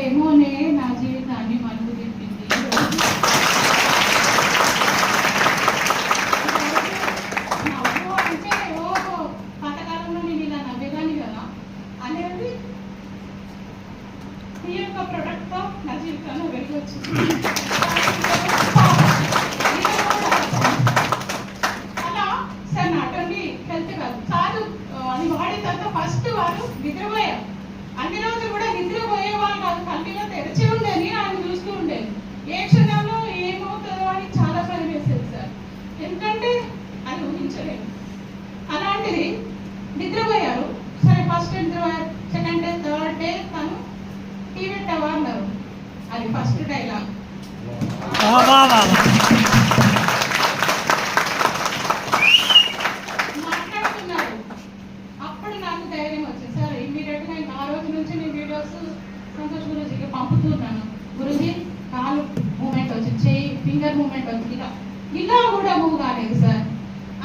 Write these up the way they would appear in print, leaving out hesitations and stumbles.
డెమోనే నా జీవితాన్ని మలుపు తిప్పింది. అంటే ఓహో పాతకాలంలో నేను ఇలా నవ్వేదాన్ని కదా అనేది ఈ యొక్క ప్రొడక్ట్తో నా జీవితంలో వెలుగు వచ్చింది. అలా సార్ నాట్ ఓన్లీ హెల్త్ కాదు అది వాడిన తర్వాత ఫస్ట్ వారు నిద్రపోయారు. అన్ని రోజులు కూడా నిద్రపోయే వాళ్ళు కాదు, కంటిలో తెరిచి ఉండేది, ఆయన చూస్తూ ఉండేది. ఏ క్షణంలో ఏమవుతుందో అని చాలా భయం వేసేది సార్, ఎందుకంటే అది ఊహించలేదు. అలాంటిది నిద్రపోయారు. సరే ఫస్ట్ నిద్రపోయారు, సెకండ్ డే థర్డ్ డే తను టీ పెట్టావా అన్నారు. అది ఫస్ట్ డైలాగ్. మాట్లాడుతున్నారు. అప్పుడు నాకు ధైర్యం వచ్చింది సార్. ఇమ్మీడియట్గా ఇంకా ఆ రోజు నుంచి నేను వీడియోస్ సంతోష్ గురూజీకి పంపుతున్నాను. గురూజీ కాలు మూమెంట్ వచ్చింది, చెయ్యి ఫింగర్ మూమెంట్ వచ్చింది, ఇలా కూడా మూవ్ కాలేదు సార్.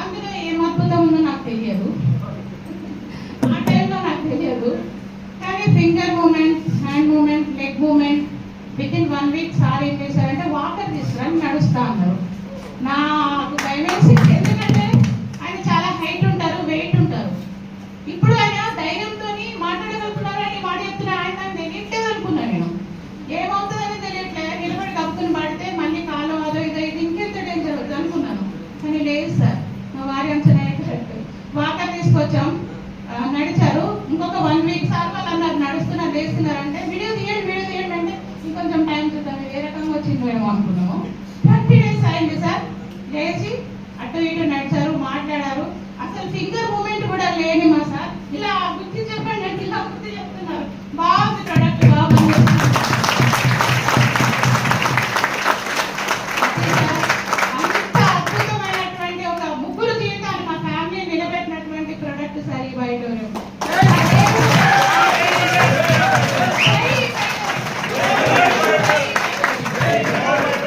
అందులో ఏం అద్భుతం ఉందో నాకు తెలియదు, ఆ టైంలో నాకు తెలియదు. కానీ finger movement, hand movement, leg movement within 1 week sir ఏం చేశారంటే వాటర్ తీసుకుని నడుస్తా అన్నారు. నాకు భయం వేసి, ఎందుకంటే ఆయన చాలా హైట్ ఉంటారు, వెయిట్ ఉంటారు. ఇప్పుడు ఆయన ధైర్యంతో మాట్లాడగలుగుతున్నారని వాడు చెప్తున్న ఆయన నేను ఇంటేది అనుకున్నా. నేను ఏమవుతుందని తెలియట్లేదు, నిలబడి కప్పుకుని పడితే మళ్ళీ కాలం అదో ఇదో ఇది ఇంకెంత డేంజర్ అవుతుంది అనుకున్నాను. కానీ లేదు సార్, మా వారి అంచనా కరెక్ట్. వాటర్ తీసుకొచ్చాం, నడిచారు. ఇంకొక 1 వీక్ సార్ వాళ్ళు అన్నారు నడుస్తున్నారు, లేస్తున్నారు అంటే వీడియో తీయండి అంటే ఇంకొంచెం టైం చూద్దాం, ఏ రకంగా వచ్చిందో ఏమో అనుకున్నాము.